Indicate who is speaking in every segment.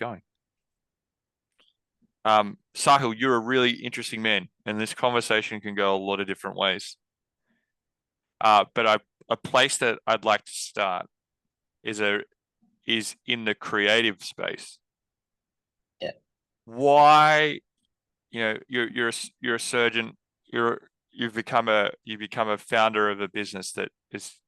Speaker 1: going. Saahil, you're a really interesting man, and this conversation can go a lot of different ways. But a place that I'd like to start is in the creative space.
Speaker 2: Yeah.
Speaker 1: Why, you're a surgeon, you've become a founder of a business that's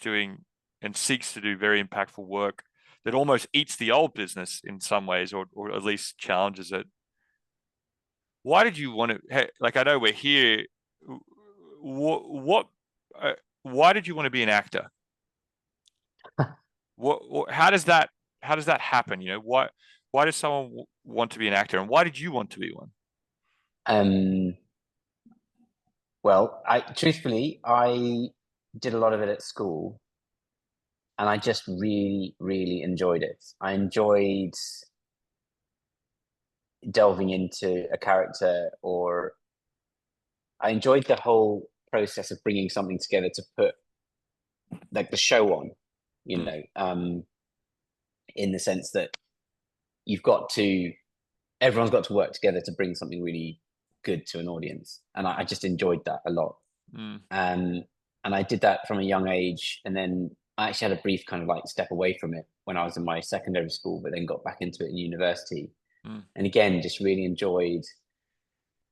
Speaker 1: doing and seeks to do very impactful work that almost eats the old business in some ways, or at least challenges it. Why did you want to, like, I know we're here. What why did you want to be an actor? How does that happen? Why does someone want to be an actor, and why did you want to be one?
Speaker 2: Well, truthfully, I did a lot of it at school, and I just really, really enjoyed it. I enjoyed delving into a character, or I enjoyed the whole process of bringing something together to put like the show on, in the sense that you've got to, everyone's got to work together to bring something really good to an audience. And I just enjoyed that a lot.
Speaker 1: Mm.
Speaker 2: And I did that from a young age. And then I actually had a brief kind of like step away from it when I was in my secondary school, but then got back into it in university. And again, just really enjoyed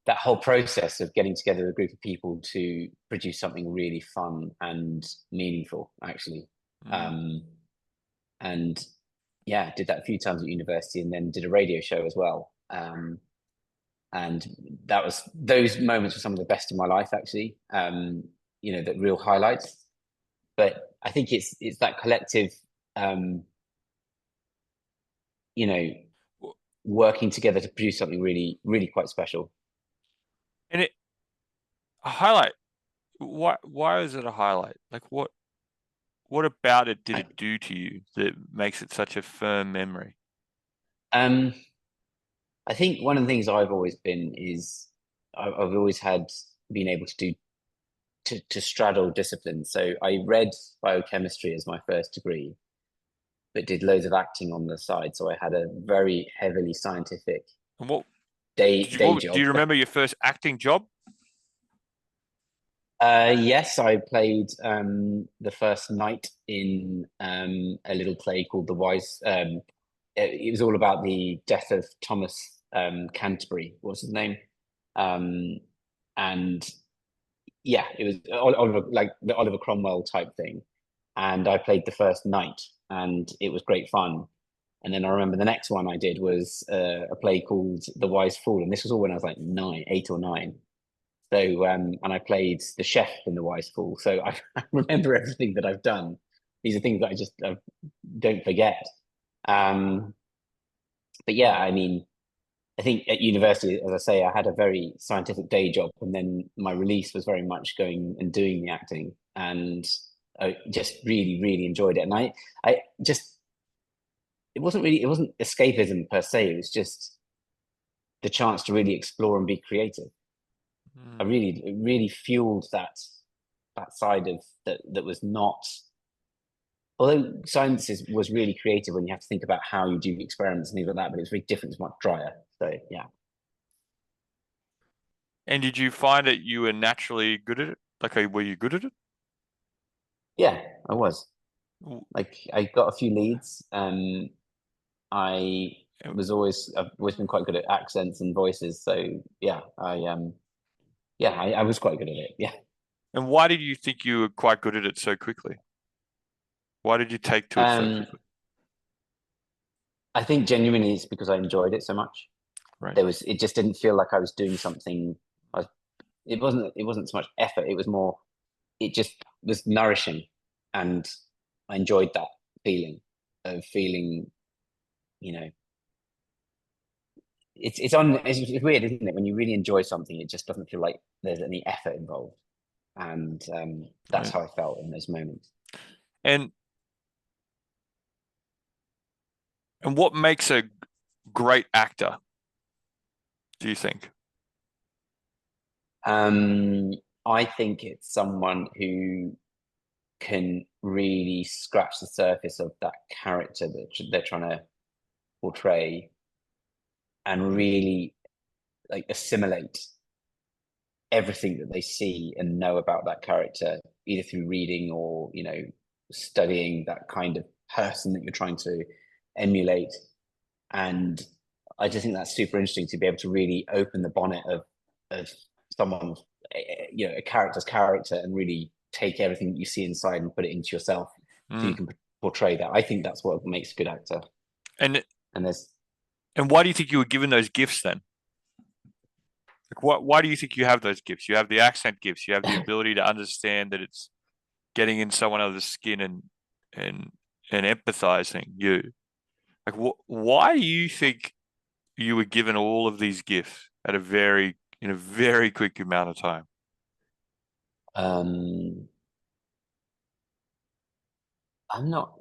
Speaker 2: that whole process of getting together with a group of people to produce something really fun and meaningful, actually. And yeah, did that a few times at university, and then did a radio show as well. And those moments were some of the best of my life, actually. That real highlights. But I think it's that collective, working together to produce something really, really quite special.
Speaker 1: And a highlight. Why is it a highlight? Like, what about it did it do to you that makes it such a firm memory?
Speaker 2: I think one of the things I've always been is I've always been able to do to straddle disciplines. So I read biochemistry as my first degree, but did loads of acting on the side. So I had a very heavily scientific
Speaker 1: And what
Speaker 2: day
Speaker 1: do
Speaker 2: job.
Speaker 1: you remember your first acting job?
Speaker 2: Yes, I played the first knight in a little play called The Wise. It was all about the death of Thomas Canterbury. What's his name? And yeah, it was Oliver, like the Oliver Cromwell type thing. And I played the first knight, and it was great fun. And then I remember the next one I did was a play called The Wise Fool, and this was all when I was like 8 or 9. So and I played the chef in The Wise Fool. So I remember everything that I've done. These are things that I don't forget. But yeah, I mean, I think at university, as I say, I had a very scientific day job, and then my release was very much going and doing the acting, and I just really, really enjoyed it. And I just, it wasn't escapism per se. It was just the chance to really explore and be creative. It really fueled that side of that was not. Although science was really creative when you have to think about how you do experiments and things like that, but it's very different, it's much drier. So yeah.
Speaker 1: And did you find that you were naturally good at it? Like, were you good at it?
Speaker 2: Yeah, I was. Like, I got a few leads. I've always been quite good at accents and voices. So yeah, I was quite good at it. Yeah.
Speaker 1: And why did you think you were quite good at it so quickly? Why did you take to it so quickly?
Speaker 2: I think genuinely it's because I enjoyed it so much.
Speaker 1: Right.
Speaker 2: It just didn't feel like I was doing something. It wasn't so much effort. It was more, it just was nourishing, and I enjoyed that feeling of feeling, it's weird, isn't it? When you really enjoy something, it just doesn't feel like there's any effort involved. And that's how I felt in those moments.
Speaker 1: And what makes a great actor, do you think?
Speaker 2: I think it's someone who can really scratch the surface of that character that they're trying to portray and really like assimilate everything that they see and know about that character, either through reading or, studying that kind of person that you're trying to emulate. And I just think that's super interesting to be able to really open the bonnet of someone, a character's character, and really take everything that you see inside and put it into yourself so you
Speaker 1: Mm.
Speaker 2: can portray that. I think that's what makes a good actor.
Speaker 1: And
Speaker 2: And there's
Speaker 1: and why do you think you were given those gifts then? Like, why do you think you have those gifts? You have the accent gifts. You have the ability to understand that it's getting in someone else's skin and and empathizing. Like, why do you think you were given all of these gifts at in a very quick amount of time?
Speaker 2: um I'm not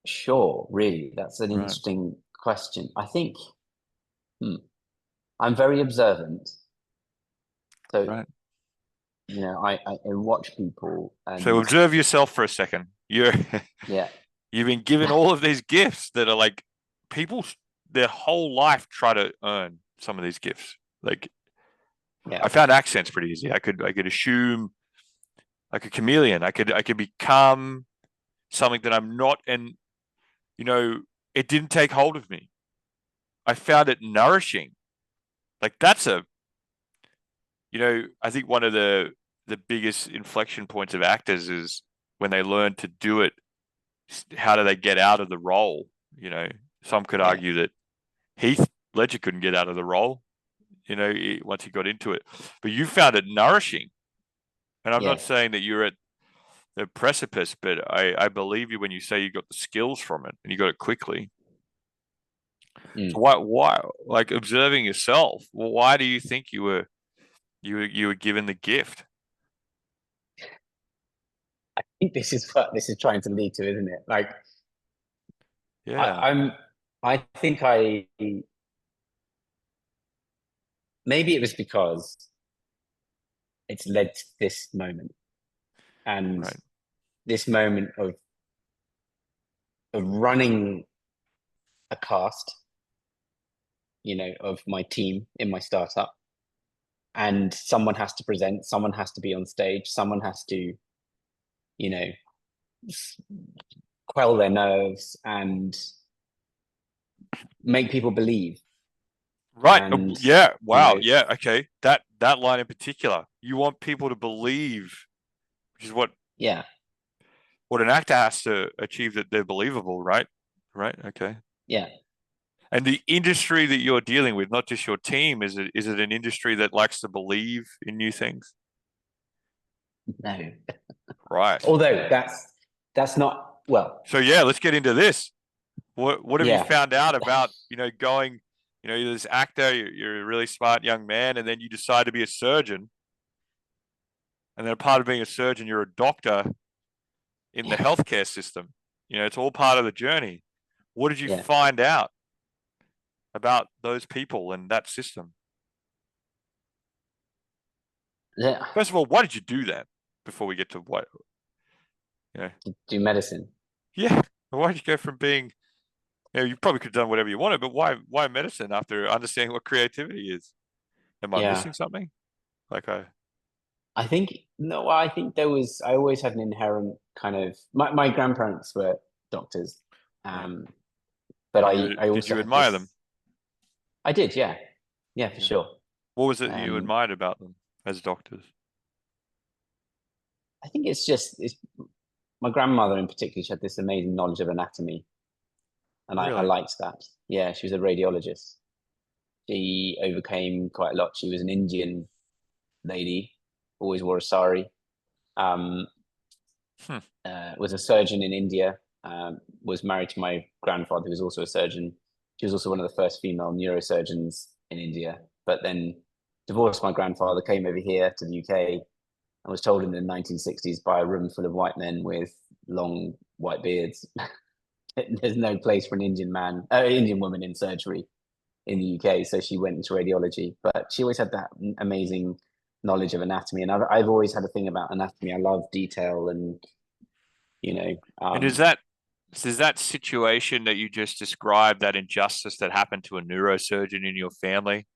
Speaker 2: sure, really. That's an
Speaker 1: Right,
Speaker 2: interesting question. I think hmm, I'm very observant. So,
Speaker 1: right.
Speaker 2: I watch people
Speaker 1: So
Speaker 2: and
Speaker 1: observe yourself for a second.
Speaker 2: yeah,
Speaker 1: You've been given all of these gifts that are like people their whole life try to earn some of these gifts. Like
Speaker 2: yeah,
Speaker 1: I found accents pretty easy. I could assume like a chameleon. I could become something that I'm not, and you know, it didn't take hold of me. I found it nourishing. Like that's I think one of the biggest inflection points of actors is when they learn to do it. How do they get out of the role? You know, some could
Speaker 2: yeah,
Speaker 1: argue that Heath Ledger couldn't get out of the role. Once he got into it, but you found it nourishing. And I'm not
Speaker 2: yeah.
Speaker 1: saying that you're at the precipice, but I believe you when you say you got the skills from it and you got it quickly. So
Speaker 2: Mm.
Speaker 1: why like observing yourself? Well, why do you think you were given the gift?
Speaker 2: I think this is what this is trying to lead to, isn't it? Like I,
Speaker 1: Yeah,
Speaker 2: I'm, I think maybe it was because it's led to this moment and
Speaker 1: right.
Speaker 2: this moment of running a cast, of my team in my startup, and someone has to present, someone has to be on stage, someone has to, you know, quell their nerves and make people believe.
Speaker 1: Right.
Speaker 2: And,
Speaker 1: Yeah.
Speaker 2: you
Speaker 1: Wow.
Speaker 2: know,
Speaker 1: Yeah. Okay. That line in particular, you want people to believe, which is
Speaker 2: yeah,
Speaker 1: what an actor has to achieve that they're believable, right? Right. Okay.
Speaker 2: yeah,
Speaker 1: And the industry that you're dealing with, not just your team, is it an industry that likes to believe in new things?
Speaker 2: no.
Speaker 1: Right.
Speaker 2: Although that's not well,
Speaker 1: So yeah, let's get into this. What have you
Speaker 2: yeah,
Speaker 1: found out about, going, you're this actor, you're a really smart young man, and then you decide to be a surgeon, and then a part of being a surgeon, you're a doctor in the
Speaker 2: yeah,
Speaker 1: healthcare system. It's all part of the journey. What did you
Speaker 2: yeah.
Speaker 1: find out about those people and that system?
Speaker 2: Yeah.
Speaker 1: First of all, why did you do that before we get to what, you know,
Speaker 2: Do medicine.
Speaker 1: yeah, why did you go from being, you probably could have done whatever you wanted, but why medicine after understanding what creativity is? Am I
Speaker 2: Yeah.
Speaker 1: missing something? Like
Speaker 2: I think no, I think I always had an inherent kind of my grandparents were doctors.
Speaker 1: right.
Speaker 2: Um, but
Speaker 1: And
Speaker 2: I
Speaker 1: did
Speaker 2: also
Speaker 1: you
Speaker 2: had
Speaker 1: admire them?
Speaker 2: this I did, yeah. Yeah, for
Speaker 1: Yeah.
Speaker 2: sure.
Speaker 1: What was it you
Speaker 2: Um,
Speaker 1: admired about them as doctors?
Speaker 2: I think it's my grandmother in particular, she had this amazing knowledge of anatomy, and I
Speaker 1: Really?
Speaker 2: liked that. Yeah, she was a radiologist. She overcame quite a lot. She was an Indian lady, always wore a sari. Um,
Speaker 1: Hmm.
Speaker 2: was a surgeon in India. Was married to my grandfather, who was also a surgeon. She was also one of the first female neurosurgeons in India. But then divorced my grandfather, came over here to the UK, and was told in the 1960s by a room full of white men with long white beards, there's no place for an Indian woman in surgery in the UK. So she went into radiology, but she always had that amazing knowledge of anatomy. And I've always had a thing about anatomy. I love detail and, you know,
Speaker 1: And is
Speaker 2: um,
Speaker 1: that So is that situation that you just described, that injustice that happened to a neurosurgeon in your family,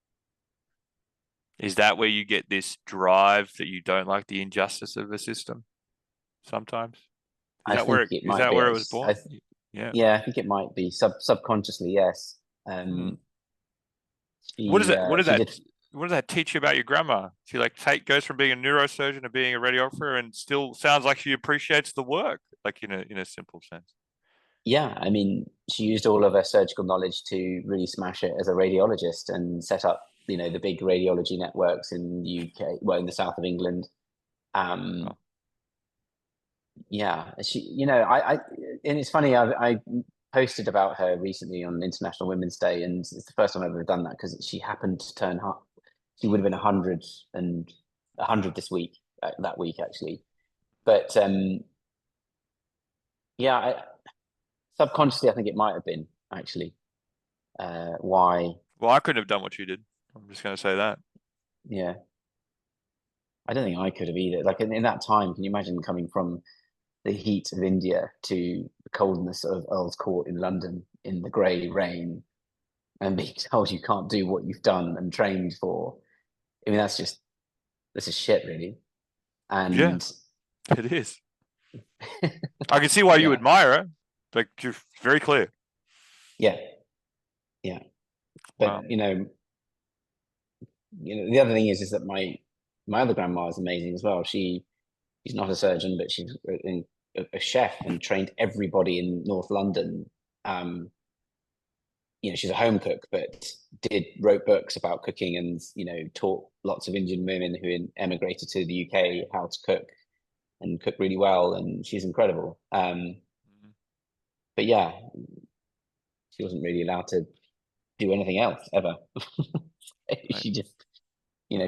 Speaker 1: is that where you get this drive that you don't like the injustice of the system sometimes?
Speaker 2: I think it
Speaker 1: Is
Speaker 2: might
Speaker 1: that
Speaker 2: be.
Speaker 1: where it was born? Yeah.
Speaker 2: Yeah, I think it might be subconsciously. Yes.
Speaker 1: Hmm. What is
Speaker 2: She
Speaker 1: it?
Speaker 2: she did.
Speaker 1: What does that teach you about your grandma? She like goes from being a neurosurgeon to being a radiographer and still sounds like she appreciates the work, like in a simple sense.
Speaker 2: Yeah, I mean, she used all of her surgical knowledge to really smash it as a radiologist and set up, the big radiology networks in the UK, well, in the south of England. Um,
Speaker 1: Oh,
Speaker 2: yeah, and it's funny, I posted about her recently on International Women's Day, and it's the first time I've ever done that because she happened to turn up. She would have been 100 this week, that week actually. But yeah, subconsciously, I think it might have been actually why.
Speaker 1: well, I couldn't have done what you did. I'm just going to say that.
Speaker 2: Yeah, I don't think I could have either. Like in that time, can you imagine coming from the heat of India to the coldness of Earl's Court in London in the grey rain and being told you can't do what you've done and trained for? I mean, this is shit, really.
Speaker 1: Yeah,
Speaker 2: And
Speaker 1: it is. I can see why you
Speaker 2: yeah,
Speaker 1: admire her. Like you're very clear.
Speaker 2: yeah, yeah. But
Speaker 1: Wow.
Speaker 2: the other thing is that my other grandma is amazing as well. She's not a surgeon, but she's a chef and trained everybody in North London. Um, she's a home cook, but wrote books about cooking and taught lots of Indian women who emigrated to the UK how to cook and cook really well. And she's incredible.
Speaker 1: Mhm.
Speaker 2: But yeah, she wasn't really allowed to do anything else ever.
Speaker 1: Right.
Speaker 2: She just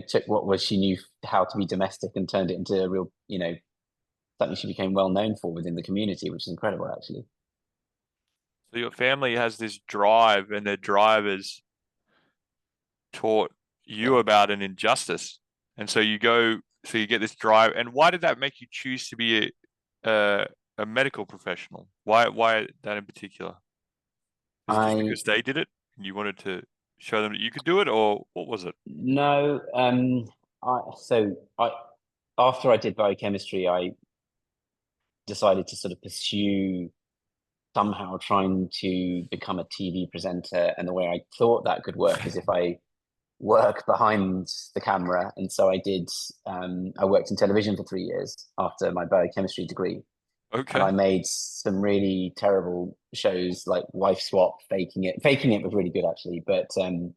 Speaker 2: took what was she knew how to be domestic and turned it into a real something she became well known for within the community, which is incredible actually.
Speaker 1: So your family has this drive, and their drive has taught you
Speaker 2: Yeah.
Speaker 1: about an injustice, and so so you get this drive. And why did that make you choose to be a medical professional? Why that in particular? Is it just
Speaker 2: I
Speaker 1: because they did it and you wanted to show them that you could do it, or what was it?
Speaker 2: No, I after I did biochemistry, I decided to sort of pursue somehow trying to become a TV presenter. And the way I thought that could work is if I work behind the camera. And so I worked in television for 3 years after my biochemistry degree. And I
Speaker 1: Okay.
Speaker 2: made some really terrible shows like Wife Swap, Faking It. Faking It was really good actually, but um,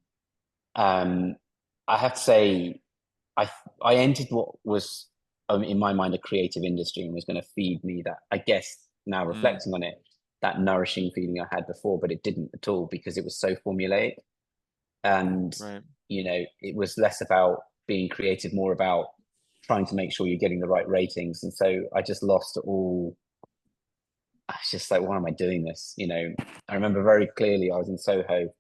Speaker 2: I have to say I I entered what was in my mind a creative industry and was going to feed me that, I guess now
Speaker 1: Mm,
Speaker 2: reflecting on it, that nourishing feeling I had before, but it didn't at all because it was so formulaic. And
Speaker 1: right.
Speaker 2: it was less about being creative, more about trying to make sure you're getting the right ratings. And so I just lost all. I was just like, why am I doing this? I remember very clearly I was in Soho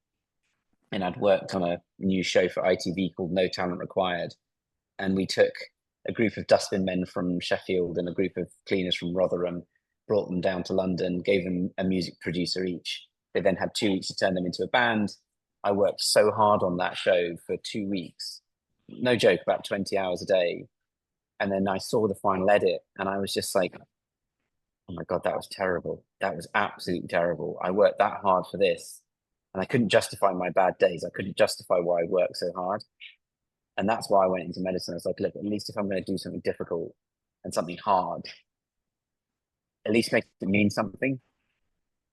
Speaker 2: and I'd worked on a new show for ITV called No Talent Required, and we took a group of dustbin men from Sheffield and a group of cleaners from Rotherham, brought them down to London, gave them a music producer each. They then had 2 weeks to turn them into a band. I worked so hard on that show for 2 weeks, no joke, about 20 hours a day. And then I saw the final edit and I was just like, oh my God, that was terrible. That was absolutely terrible. I worked that hard for this. And I couldn't justify my bad days. I couldn't justify why I worked so hard. And that's why I went into medicine. I was like, look, at least if I'm going to do something difficult and something hard, at least make it mean something.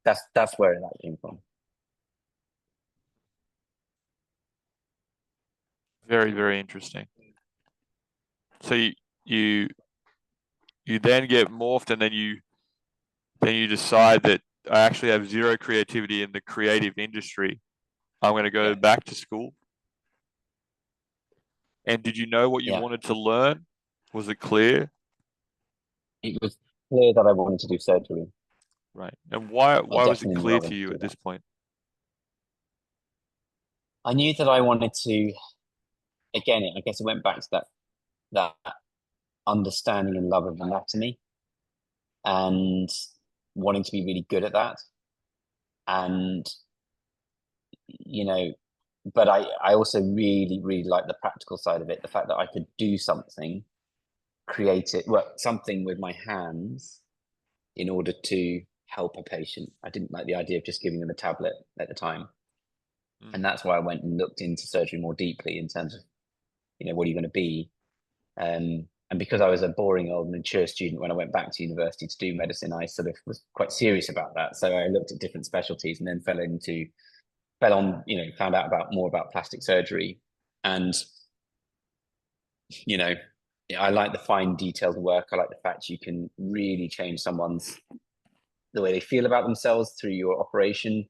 Speaker 2: That's where that came from.
Speaker 1: Very, very interesting. So you you then get morphed, and then you decide that I actually have zero creativity in the creative industry. I'm going to go
Speaker 2: Yeah,
Speaker 1: back to school. And did you know what you
Speaker 2: yeah.
Speaker 1: wanted to learn? Was it clear?
Speaker 2: It was clear that I wanted to do surgery.
Speaker 1: Right. And
Speaker 2: I
Speaker 1: why was it
Speaker 2: definitely knew I
Speaker 1: clear to
Speaker 2: wanted
Speaker 1: you
Speaker 2: to do
Speaker 1: at
Speaker 2: that.
Speaker 1: this point?
Speaker 2: I knew that I wanted to. Again, I guess it went back to that understanding and love of anatomy, and wanting to be really good at that. And, but I also really, really like the practical side of it. The fact that I could do something, create it, something with my hands in order to help a patient. I didn't like the idea of just giving them a tablet at the time. And that's why I went and looked into surgery more deeply in terms of, what are you going to be? And because I was a boring old mature student when I went back to university to do medicine, I sort of was quite serious about that. So I looked at different specialties and then found out more about plastic surgery. And, I like the fine detailed work. I like the fact you can really change the way they feel about themselves through your operation.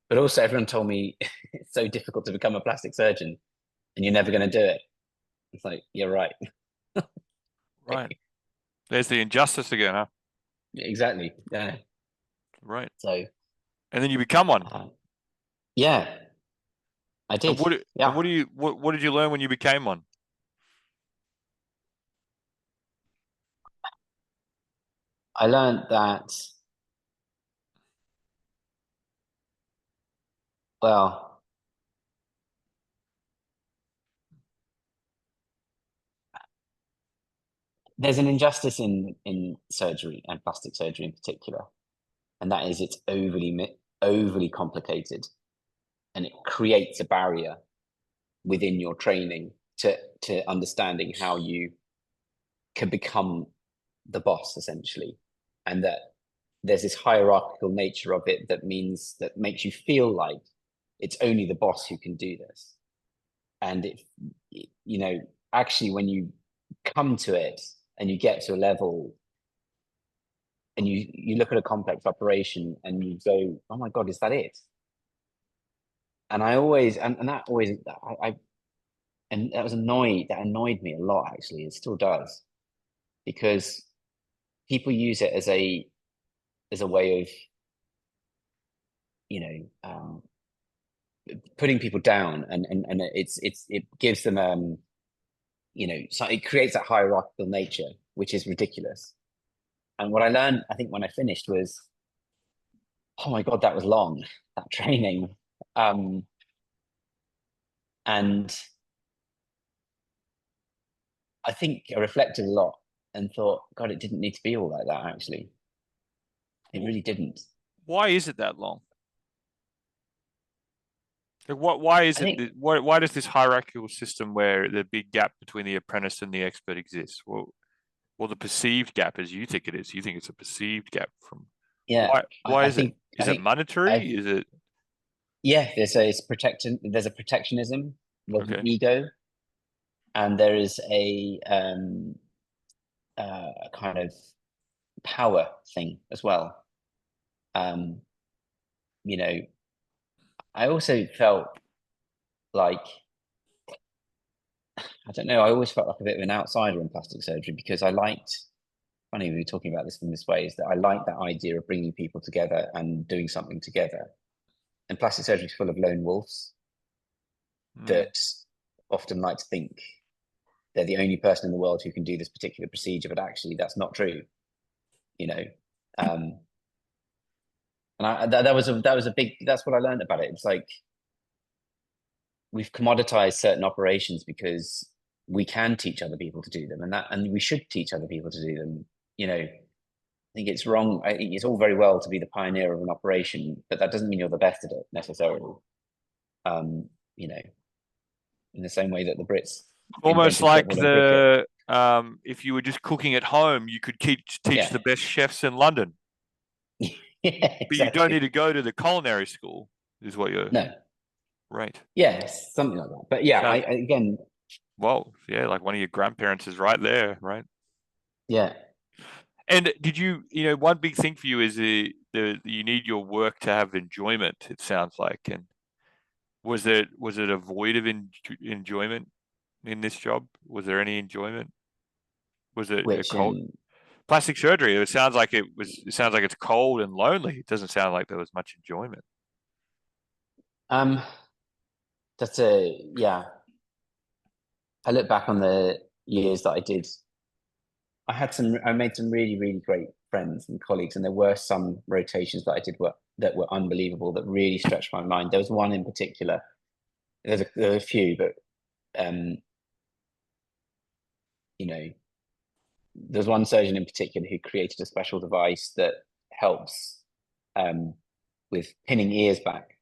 Speaker 2: But also everyone told me it's so difficult to become a plastic surgeon and you're never going to do it. It's like, you're right.
Speaker 1: Right. There's the injustice again, huh?
Speaker 2: Exactly. Yeah.
Speaker 1: Right.
Speaker 2: So.
Speaker 1: And then you become one.
Speaker 2: Yeah, I did.
Speaker 1: And what did you learn when you became one?
Speaker 2: I learned that, well, there's an injustice in surgery and plastic surgery in particular, and that is it's overly complicated, and it creates a barrier within your training to understanding how you can become the boss essentially, and that there's this hierarchical nature of it that makes you feel like it's only the boss who can do this. And actually when you come to it and you get to a level and you look at a complex operation and you go, oh my God, is that it? And I always, and that always, and that annoyed me a lot, actually. It still does, because people use it as a way of, putting people down, and it gives them, so it creates that hierarchical nature, which is ridiculous. And what I learned, I think, when I finished was, oh my God, that was long, that training. And I think I reflected a lot and thought, God, it didn't need to be all like that, actually. It really didn't.
Speaker 1: Why is it that long? Like why is
Speaker 2: I
Speaker 1: it
Speaker 2: think,
Speaker 1: why does this hierarchical system where the big gap between the apprentice and the expert exists? Well, the perceived gap as you think it is. You think it's a perceived gap from
Speaker 2: yeah,
Speaker 1: why
Speaker 2: I
Speaker 1: is it?
Speaker 2: think,
Speaker 1: Is it monetary? Is it
Speaker 2: yeah, there's a protectionism, there's an
Speaker 1: okay?
Speaker 2: ego, and there is a kind of power thing as well. Um, I also felt like, I don't know, I always felt like a bit of an outsider in plastic surgery because funny we were talking about this in this way, is that I like that idea of bringing people together and doing something together. And plastic surgery is full of lone wolves
Speaker 1: Mm.
Speaker 2: that often like to think they're the only person in the world who can do this particular procedure, but actually that's not true, you know. Um, and that was a big, that's what I learned about it. It's like we've commoditized certain operations because we can teach other people to do them, and we should teach other people to do them. I think it's wrong. I think it's all very well to be the pioneer of an operation, but that doesn't mean you're the best at it necessarily. Um, you know, in the same way that the Brits
Speaker 1: Almost
Speaker 2: invented
Speaker 1: like
Speaker 2: football and cricket.
Speaker 1: if you were just cooking at home, you could teach
Speaker 2: Yeah,
Speaker 1: the best chefs in London,
Speaker 2: yeah,
Speaker 1: but you don't need
Speaker 2: exactly.
Speaker 1: to go to the culinary school. Is what you're
Speaker 2: No,
Speaker 1: right.
Speaker 2: yeah, something like that. But yeah,
Speaker 1: So,
Speaker 2: again,
Speaker 1: well, yeah, like one of your grandparents is right there, right?
Speaker 2: yeah.
Speaker 1: And did one big thing for you is the you need your work to have enjoyment, it sounds like. And was it a void of enjoyment in this job? Was there any enjoyment? Was it a
Speaker 2: Which
Speaker 1: cold plastic surgery? It sounds like it's cold and lonely. It doesn't sound like there was much enjoyment.
Speaker 2: um, that's a yeah. I look back on the years that I did. I made some really, really great friends and colleagues, and there were some rotations that I did that were unbelievable, that really stretched my mind. There was one in particular. There were a few, but you know, there's one surgeon in particular who created a special device that helps with pinning ears back.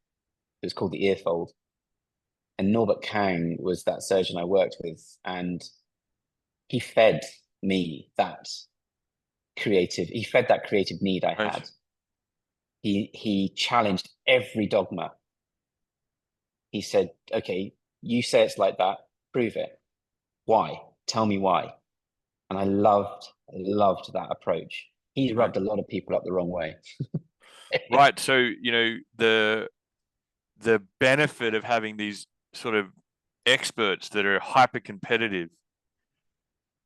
Speaker 2: It was called the ear fold. And Norbert Kang was that surgeon I worked with, and he fed me that creative need I
Speaker 1: Right.
Speaker 2: had. He challenged every dogma. He said, okay, you say it's like that, prove it. Why? Tell me why. And I loved that approach. He's
Speaker 1: Right.
Speaker 2: rubbed a lot of people up the wrong way.
Speaker 1: Right. So, the benefit of having these sort of experts that are hyper competitive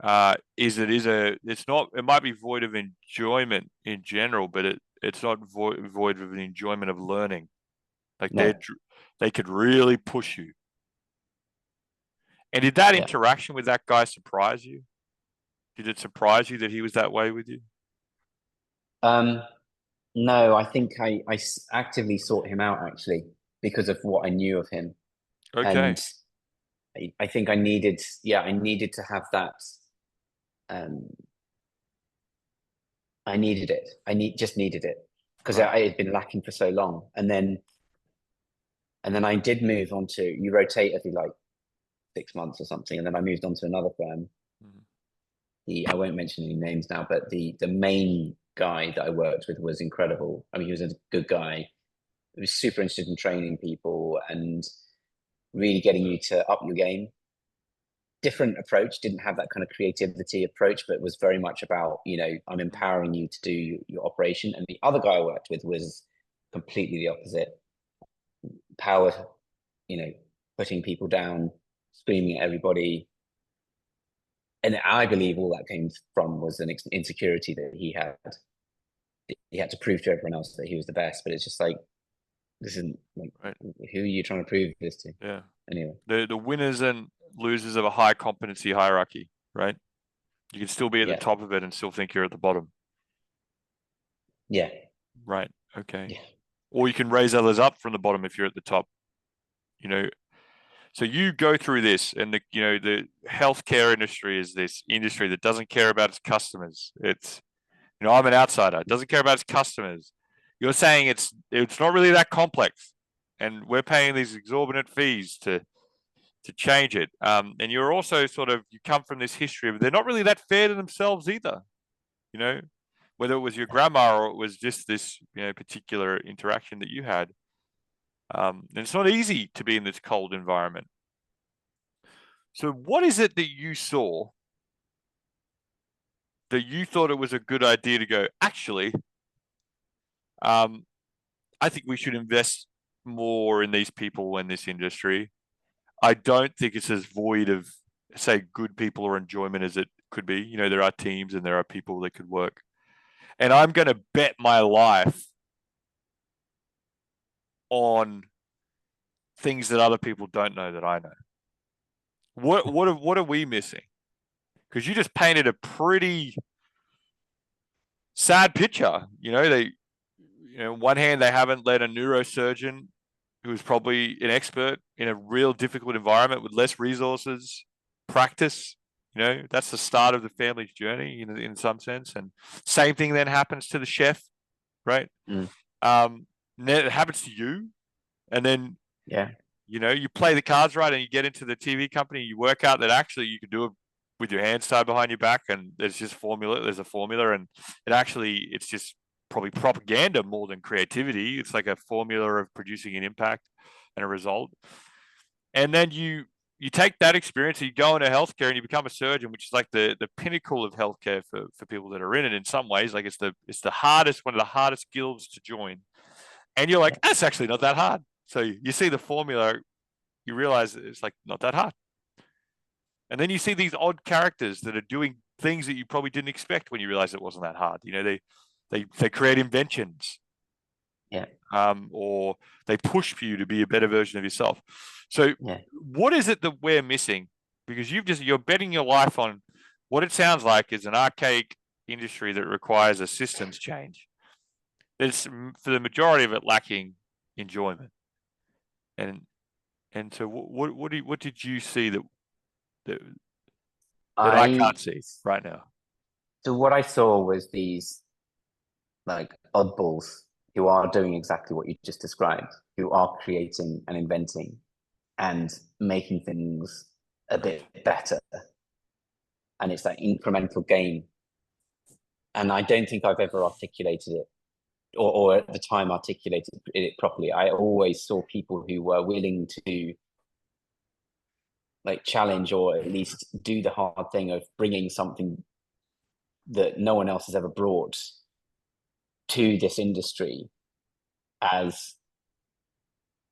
Speaker 1: it might be void of enjoyment in general, but it's not void of the enjoyment of learning. Like
Speaker 2: No,
Speaker 1: they could really push you. And did that
Speaker 2: yeah.
Speaker 1: interaction with that guy surprise you? Did it surprise you that he was that way with you?
Speaker 2: Um, no, I think actively sought him out actually because of what I knew of him.
Speaker 1: Okay.
Speaker 2: And I think I needed to have that. Um, I needed it. Just needed it because
Speaker 1: Right.
Speaker 2: I had been lacking for so long. And then I did move on to, you rotate every like 6 months or something. And then I moved on to another firm.
Speaker 1: Mhm.
Speaker 2: I won't mention any names now, but the main guy that I worked with was incredible. I mean, he was a good guy. He was super interested in training people and really getting you to up your game. Different approach, didn't have that kind of creativity approach, but was very much about, I'm empowering you to do your operation. And the other guy I worked with was completely the opposite. Power, you know, putting people down, screaming at everybody. And I believe all that came from was an insecurity that he had. He had to prove to everyone else that he was the best, but it's just like, this isn't like,
Speaker 1: Right.
Speaker 2: who are you trying to prove this to?
Speaker 1: Yeah.
Speaker 2: Anyway,
Speaker 1: The winners and losers of a high competency hierarchy, right? You can still be at the
Speaker 2: yeah,
Speaker 1: top of it and still think you're at the bottom.
Speaker 2: yeah,
Speaker 1: Right. Okay.
Speaker 2: yeah,
Speaker 1: Or you can raise others up from the bottom if you're at the top. You know, so you go through this, and the healthcare industry is this industry that doesn't care about its customers. I'm an outsider. It doesn't care about its customers. You're saying it's not really that complex, and we're paying these exorbitant fees to change it. And you're also you come from this history of they're not really that fair to themselves either. You know, whether it was your grandma or it was just this particular interaction that you had. And it's not easy to be in this cold environment. So what is it that you saw that you thought it was a good idea to go, actually, I think we should invest more in these people in this industry. I don't think it's as void of, say, good people or enjoyment as it could be. There are teams and there are people that could work. And I'm going to bet my life on things that other people don't know that I know. What are we missing? Because you just painted a pretty sad picture. On one hand, they haven't let a neurosurgeon who's probably an expert in a real difficult environment with less resources practice. That's the start of the family's journey in some sense. And same thing then happens to the chef, right?
Speaker 2: mm,
Speaker 1: It happens to you, and then
Speaker 2: yeah,
Speaker 1: you play the cards right, and you get into the TV company. You work out that actually you can do it with your hands tied behind your back, and there's just formula. There's a formula, and it's just probably propaganda more than creativity. It's like a formula of producing an impact and a result. And then you take that experience and you go into healthcare and you become a surgeon, which is like the pinnacle of healthcare for people that are in it. In some ways, like it's the hardest, one of the hardest guilds to join. And you're like, that's actually not that hard. So you see the formula, you realize it's like not that hard. And then you see these odd characters that are doing things that you probably didn't expect when you realize it wasn't that hard. They create inventions,
Speaker 2: yeah,
Speaker 1: or they push for you to be a better version of yourself. So
Speaker 2: yeah.
Speaker 1: what is it that we're missing? Because you're betting your life on what it sounds like is an archaic industry that requires a systems change, there's for the majority of it lacking enjoyment. And so what did you see that I
Speaker 2: I
Speaker 1: can't see right now?
Speaker 2: so what I saw was these like oddballs who are doing exactly what you just described, who are creating and inventing and making things a
Speaker 1: Right.
Speaker 2: bit better. And it's that incremental gain. And I don't think I've ever articulated it or at the time articulated it properly. I always saw people who were willing to like challenge or at least do the hard thing of bringing something that no one else has ever brought to this industry, as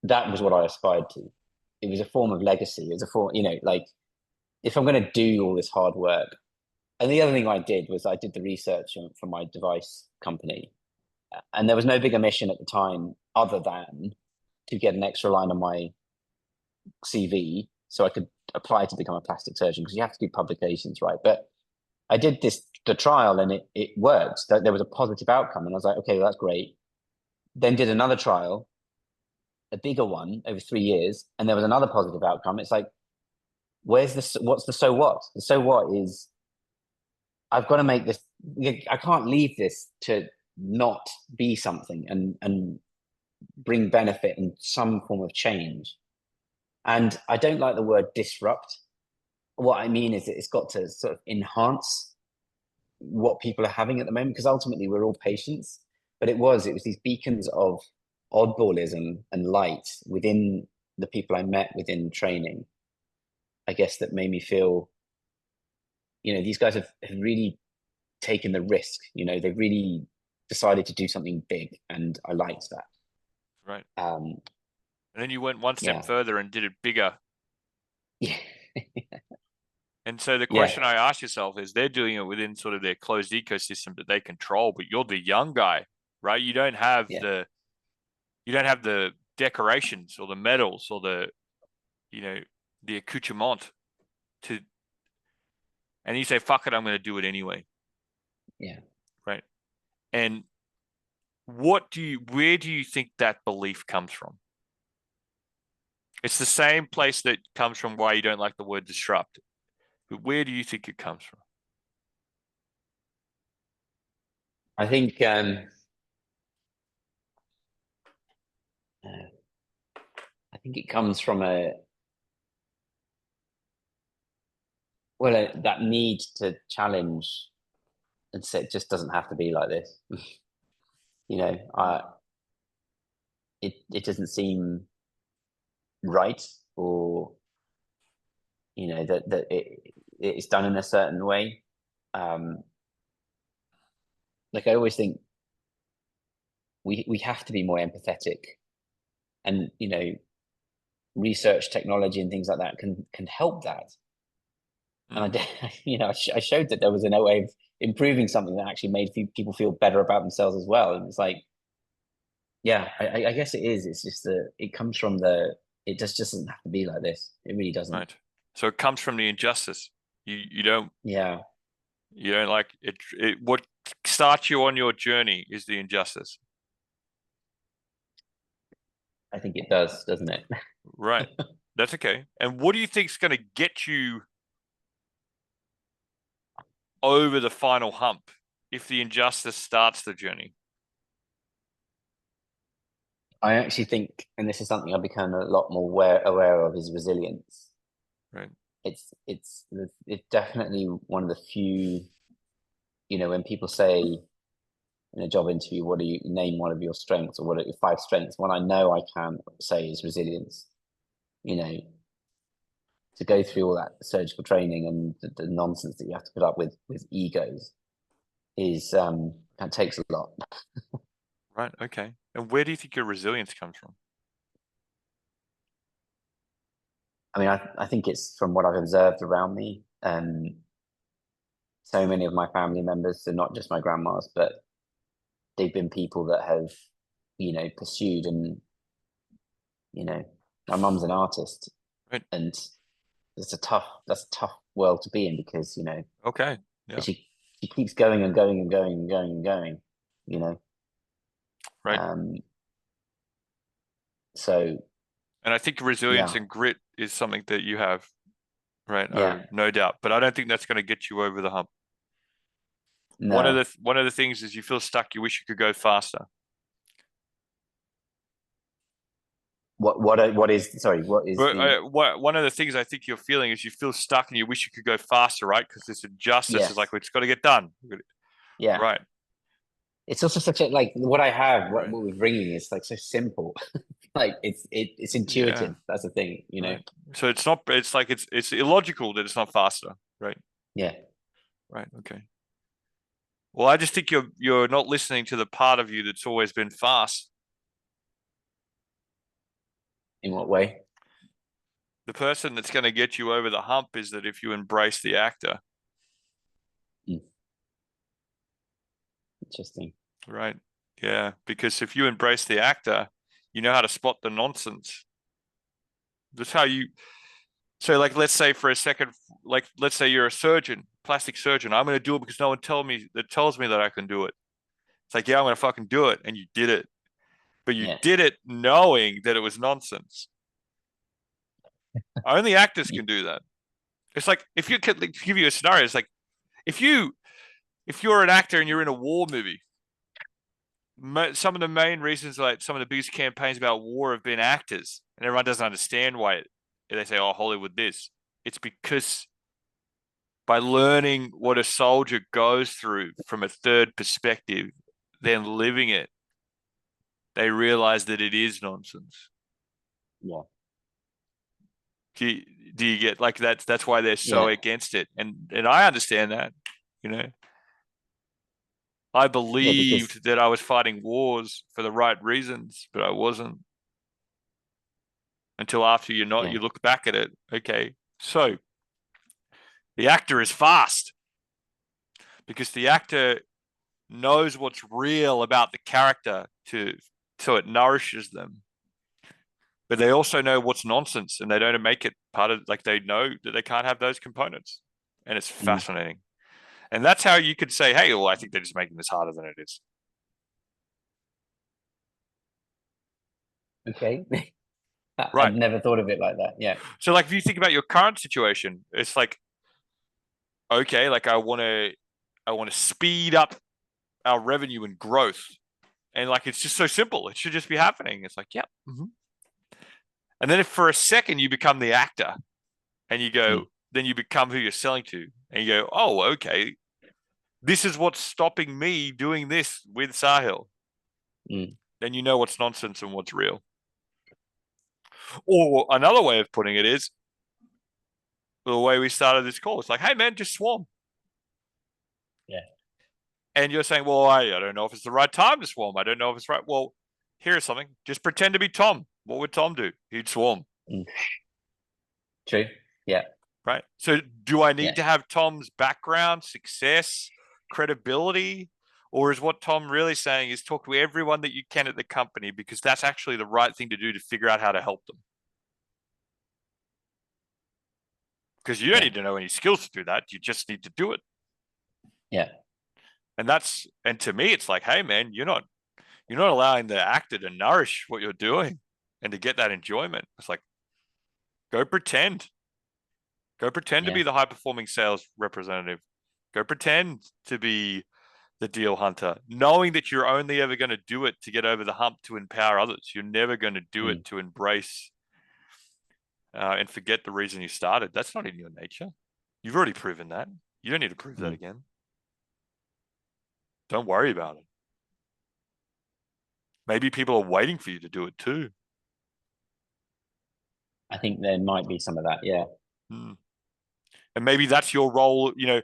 Speaker 2: that was what I aspired to. It was a form of legacy. It was a form, like if I'm going to do all this hard work. And the other thing I did was I did the research for my device company, and there was no bigger mission at the time other than to get an extra line on my CV so I could apply to become a plastic surgeon, because you have to do publications, right? But I did the trial, and it worked. There was a positive outcome, and I was like, okay, well, that's great. Then did another trial, a bigger one over 3 years, and there was another positive outcome. It's like, what's the so what? The so what is I've got to make this. I can't leave this to not be something and bring benefit and some form of change. And I don't like the word disrupt. What I mean is that it's got to sort of enhance what people are having at the moment, because ultimately we're all patients. But it was these beacons of oddballism and light within the people I met within training, I guess, that made me feel, these guys have really taken the risk. They've really decided to do something big, and I liked that.
Speaker 1: Right.
Speaker 2: Um,
Speaker 1: And then you went one step
Speaker 2: yeah,
Speaker 1: further and did it bigger.
Speaker 2: yeah,
Speaker 1: And so the
Speaker 2: yeah,
Speaker 1: question I ask yourself is, they're doing it within sort of their closed ecosystem that they control, but you're the young guy, right? You don't have
Speaker 2: yeah,
Speaker 1: the decorations or the medals or the accoutrement to, and you say, fuck it, I'm going to do it anyway.
Speaker 2: yeah.
Speaker 1: Right. And where do you think that belief comes from? It's the same place that comes from why you don't like the word disrupt. But where do you think it comes from?
Speaker 2: I think I think it comes from that need to challenge and say it just doesn't have to be like this. you know, I it doesn't seem right, or that it's done in a certain way. Um, like I always think we have to be more empathetic, and research technology and things like that can help that. And I did, I showed that there was a way of improving something that actually made people feel better about themselves as well. And it's like, yeah, I guess it is. It's just it comes from it just doesn't have to be like this. It really doesn't.
Speaker 1: Right. So it comes from the injustice. You don't
Speaker 2: Yeah,
Speaker 1: like it. What starts you on your journey is the injustice.
Speaker 2: I think it does, doesn't it?
Speaker 1: Right. That's okay. And what do you think is going to get you over the final hump if the injustice starts the journey?
Speaker 2: I actually think, and this is something I've become a lot more aware of, is resilience.
Speaker 1: Right.
Speaker 2: It's definitely one of the few, when people say in a job interview, what do you name one of your strengths, or what are your 5 strengths? One I know I can say is resilience. You know, to go through all that surgical training and the nonsense that you have to put up with egos is that takes a lot.
Speaker 1: Right. Okay. And where do you think your resilience comes from?
Speaker 2: I mean, I think it's from what I've observed around me. So many of my family members, so not just my grandmas, but they've been people that have, pursued, and my mum's an artist,
Speaker 1: Right.
Speaker 2: and that's a tough world to be in, because
Speaker 1: Okay. Yeah.
Speaker 2: she she keeps going and going and going and going and going, you know.
Speaker 1: Right.
Speaker 2: Um, so
Speaker 1: And I think resilience
Speaker 2: yeah,
Speaker 1: and grit is something that you have, right?
Speaker 2: yeah,
Speaker 1: Oh, no doubt. But I don't think that's going to get you over the hump.
Speaker 2: no.
Speaker 1: One of the things is you feel stuck. You wish you could go faster.
Speaker 2: What is sorry? What is
Speaker 1: But
Speaker 2: the
Speaker 1: one of the things I think you're feeling is you feel stuck and you wish you could go faster, right? Because this injustice is like,
Speaker 2: yes,
Speaker 1: well, it's got to get done.
Speaker 2: yeah.
Speaker 1: Right.
Speaker 2: It's also such a like what I have,
Speaker 1: Right.
Speaker 2: what we're bringing is like so simple. Like it's
Speaker 1: Yeah.
Speaker 2: intuitive. That's the thing, you know.
Speaker 1: Right. So it's not. It's like it's illogical that it's not faster. Right.
Speaker 2: Yeah.
Speaker 1: Right. Okay. Well, I just think you're not listening to the part of you that's always been fast.
Speaker 2: In what way?
Speaker 1: The person that's going to get you over the hump is that if you embrace the actor.
Speaker 2: Hmm, interesting.
Speaker 1: Right. Yeah. Because if you embrace the actor, you know how to spot the nonsense. That's how you. So, like, let's say for a second, like, let's say you're a surgeon, plastic surgeon. I'm going to do it because no one tells me that I can do it. It's like, yeah, I'm going to fucking do it, and you did it, but you
Speaker 2: Yeah.
Speaker 1: did it knowing that it was nonsense. Only actors can do that. It's like if you could like, give you a scenario, it's like if you if you're an actor and you're in a war movie, some of the main reasons, like some of the biggest campaigns about war, have been actors, and everyone doesn't understand why they say, "Oh, Hollywood this." It's because by learning what a soldier goes through from a third perspective, then living it, they realize that it is nonsense.
Speaker 2: Yeah.
Speaker 1: Do you, do you get like that's why they're so
Speaker 2: Yeah.
Speaker 1: against it, and I understand that, you know. I
Speaker 2: Yeah. Because
Speaker 1: believed that I was fighting wars for the right reasons, but I wasn't until after
Speaker 2: yeah.
Speaker 1: you look back at it. Okay, so the actor is fast because the actor knows what's real about the character to so it nourishes them. But they also know what's nonsense and they don't make it part of like they know that they can't have those components. And it's
Speaker 2: Mm,
Speaker 1: fascinating. And that's how you could say, hey, well, I think they're just making this harder than it is.
Speaker 2: okay.
Speaker 1: Right.
Speaker 2: I'd never thought of it like that. Yeah.
Speaker 1: So like if you think about your current situation, it's like, okay, like I want to speed up our revenue and growth. And like it's just so simple. It should just be happening. It's like, yep. Mm-hmm. And then if for a second you become the actor and you go,
Speaker 2: Mm,
Speaker 1: then you become who you're selling to, and you go, oh, okay, this is what's stopping me doing this with Saahil.
Speaker 2: mm,
Speaker 1: Then you know what's nonsense and what's real. Or another way of putting it is the way we started this call. It's like, hey man, just swarm.
Speaker 2: yeah.
Speaker 1: And you're saying, well, I don't know if it's the right time to swarm. I don't know if it's right. Well, here's something. Just pretend to be Tom. What would Tom do? He'd swarm.
Speaker 2: Mm, true. Yeah.
Speaker 1: Right. So do I
Speaker 2: Yeah.
Speaker 1: need to have Tom's background, success, credibility? Or is what Tom really saying is talk to everyone that you can at the company because that's actually the right thing to do to figure out how to help them? Because you don't
Speaker 2: Yeah.
Speaker 1: need to know any skills to do that. You just need to do it.
Speaker 2: Yeah.
Speaker 1: And to me, it's like, hey man, you're not allowing the actor to nourish what you're doing and to get that enjoyment. It's like, go pretend. Go pretend to
Speaker 2: Yeah.
Speaker 1: be the high performing sales representative. Go pretend to be the deal hunter, knowing that you're only ever going to do it to get over the hump to empower others. You're never going to do
Speaker 2: Mm,
Speaker 1: it to embrace and forget the reason you started. That's not in your nature. You've already proven that. You don't need to prove that
Speaker 2: mm.
Speaker 1: again. Don't worry about it. Maybe people are waiting for you to do it too.
Speaker 2: I think there might be some of that. Yeah.
Speaker 1: Hmm. And maybe that's your role, you know,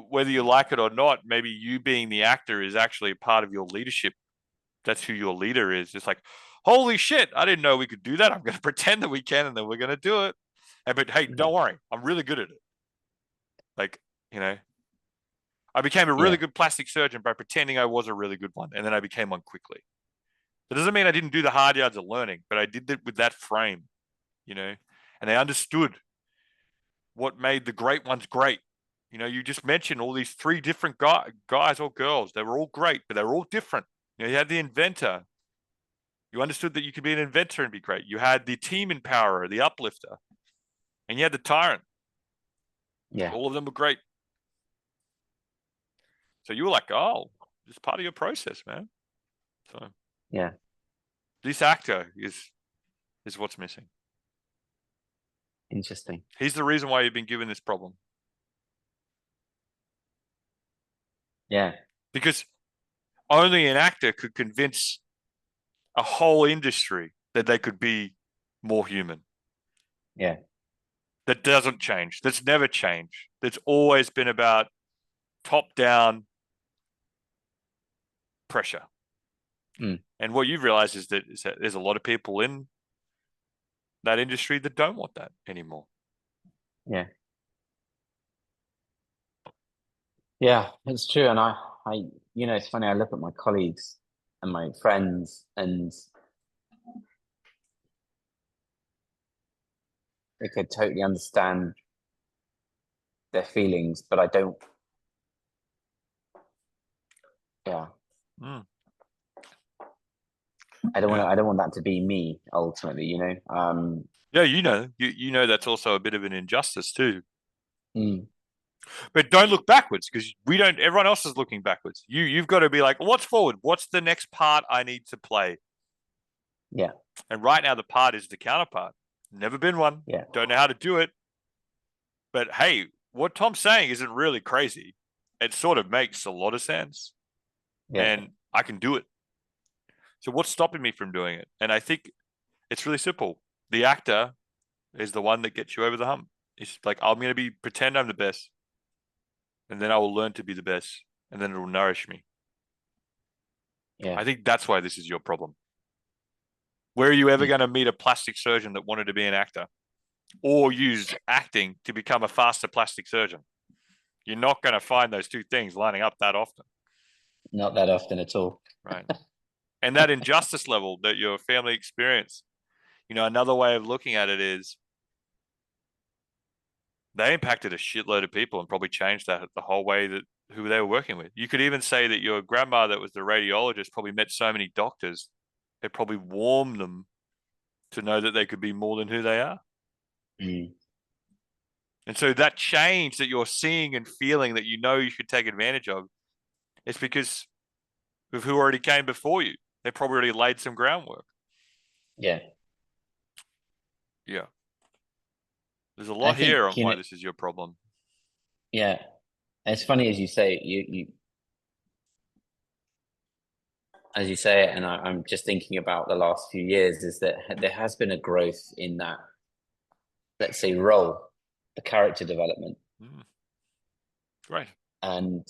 Speaker 1: whether you like it or not, maybe you being the actor is actually part of your leadership. That's who your leader is. It's like, holy shit, I didn't know we could do that. I'm going to pretend that we can and then we're going to do it. But hey,
Speaker 2: Mm,
Speaker 1: don't worry. I'm really good at it. Like, you know, I became a really
Speaker 2: yeah.
Speaker 1: good plastic surgeon by pretending I was a really good one. And then I became one quickly. That doesn't mean I didn't do the hard yards of learning, but I did it with that frame, you know, and I understood what made the great ones great. You know, you just mentioned all these three different guys or girls. They were all great, but they were all different. You know, you had the inventor. You understood that you could be an inventor and be great. You had the team empowerer, the uplifter, and you had the tyrant.
Speaker 2: Yeah.
Speaker 1: All of them were great. So you were like, oh, it's part of your process, man. So
Speaker 2: Yeah.
Speaker 1: this actor is what's missing.
Speaker 2: Interesting.
Speaker 1: He's the reason why you've been given this problem.
Speaker 2: Yeah.
Speaker 1: Because only an actor could convince a whole industry that they could be more human.
Speaker 2: Yeah.
Speaker 1: That doesn't change. That's never changed. That's always been about top-down pressure.
Speaker 2: Mm.
Speaker 1: And what you've realized is that there's a lot of people in that industry that don't want that anymore.
Speaker 2: Yeah. Yeah, it's true. And it's funny, I look at my colleagues and my friends, and I could totally understand their feelings, but I don't, yeah,
Speaker 1: Mm,
Speaker 2: I
Speaker 1: yeah.
Speaker 2: don't want that to be me ultimately,
Speaker 1: Yeah, you know that's also a bit of an injustice too.
Speaker 2: Mm,
Speaker 1: But don't look backwards because we don't. Everyone else is looking backwards. You've got to be like, what's forward? What's the next part I need to play?
Speaker 2: yeah,
Speaker 1: And right now, the part is the counterpart. Never been one.
Speaker 2: yeah,
Speaker 1: Don't know how to do it. But hey, what Tom's saying isn't really crazy. It sort of makes a lot of sense,
Speaker 2: yeah,
Speaker 1: and I can do it. So what's stopping me from doing it? And I think it's really simple. The actor is the one that gets you over the hump. It's like I'm going to be pretend I'm the best, and then I will learn to be the best, and then it will nourish me.
Speaker 2: yeah.
Speaker 1: I think that's why this is your problem. Where are you ever
Speaker 2: Mm.
Speaker 1: going to meet a plastic surgeon that wanted to be an actor or use acting to become a faster plastic surgeon? You're not going to find those two things lining up that often,
Speaker 2: Not that often at all.
Speaker 1: right? And that injustice level that your family experienced, another way of looking at it is they impacted a shitload of people and probably changed that the whole way that who they were working with. You could even say that your grandma that was the radiologist probably met so many doctors, it probably warmed them to know that they could be more than who they are.
Speaker 2: Mm.
Speaker 1: And so that change that you're seeing and feeling that you should take advantage of, it's because of who already came before you. They probably already laid some groundwork.
Speaker 2: Yeah.
Speaker 1: Yeah. There's a
Speaker 2: I
Speaker 1: lot here
Speaker 2: think,
Speaker 1: on why this is your problem.
Speaker 2: yeah, it's funny as you say, as you say it, and I'm just thinking about the last few years, is that there has been a growth in that, let's say, role, the character development.
Speaker 1: Mm, great.
Speaker 2: And,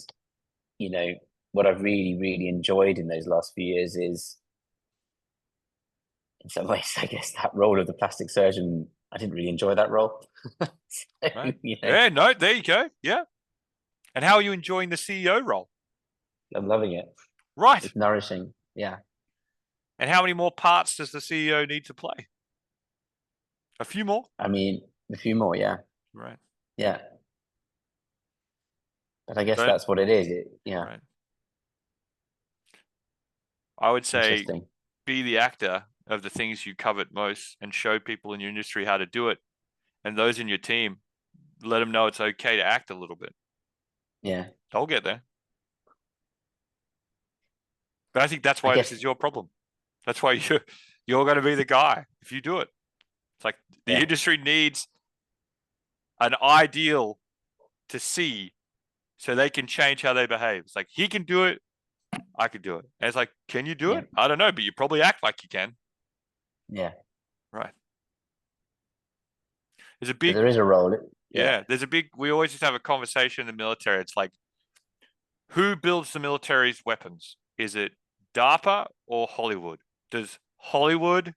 Speaker 2: you know, what I've really, really enjoyed in those last few years is, in some ways, I guess, that role of the plastic surgeon. I didn't really enjoy that role. So,
Speaker 1: Right. Yeah, no, there you go. Yeah. And how are you enjoying the CEO role?
Speaker 2: I'm loving it.
Speaker 1: Right.
Speaker 2: It's nourishing. Yeah.
Speaker 1: And how many more parts does the CEO need to play? A few more?
Speaker 2: I mean, a few more. Yeah.
Speaker 1: Right.
Speaker 2: Yeah. But I guess
Speaker 1: Don't,
Speaker 2: that's what it is. Yeah.
Speaker 1: right. I would say
Speaker 2: Interesting.
Speaker 1: be the actor of the things you covet most and show people in your industry how to do it. And those in your team, let them know it's okay to act a little bit.
Speaker 2: Yeah.
Speaker 1: I'll get there. But I think that's
Speaker 2: I
Speaker 1: why this
Speaker 2: guess.
Speaker 1: is your problem. That's why you're going to be the guy if you do it. It's like the
Speaker 2: Yeah.
Speaker 1: industry needs an ideal to see so they can change how they behave. It's like he can do it, I could do it. And it's like, can you do
Speaker 2: Yeah.
Speaker 1: it? I don't know, but you probably act like you can.
Speaker 2: Yeah.
Speaker 1: Right. There's a
Speaker 2: But
Speaker 1: big,
Speaker 2: there is a role. Yeah.
Speaker 1: yeah, we always just have a conversation in the military. It's like, who builds the military's weapons? Is it DARPA or Hollywood? Does Hollywood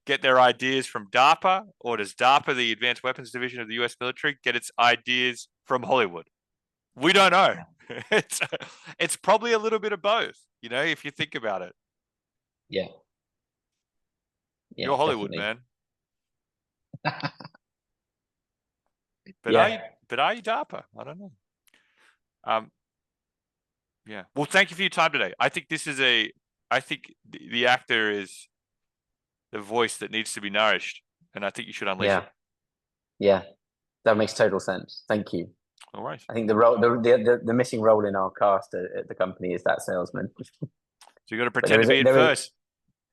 Speaker 1: get their ideas from DARPA, or does DARPA, the Advanced Weapons Division of the US military, get its ideas from Hollywood? We don't know.
Speaker 2: Yeah.
Speaker 1: It's it's probably a little bit of both, if you think about it.
Speaker 2: Yeah. Yeah.
Speaker 1: You're Hollywood,
Speaker 2: Definitely.
Speaker 1: man. But are
Speaker 2: Yeah.
Speaker 1: you but are you DARPA? I don't know. Yeah. Well, thank you for your time today. I think the actor is the voice that needs to be nourished, and I think you should unleash it.
Speaker 2: Yeah, that makes total sense. Thank you.
Speaker 1: All right.
Speaker 2: I think the role, the missing role in our cast at the company is that salesman.
Speaker 1: So you got to pretend to be it first.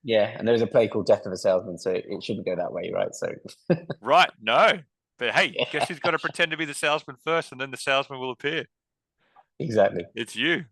Speaker 2: Yeah, and there is a play called Death of a Salesman, so it shouldn't go that way, right? So
Speaker 1: right, no. But hey, guess who's got to pretend to be the salesman first, and then the salesman will appear.
Speaker 2: Exactly.
Speaker 1: It's you.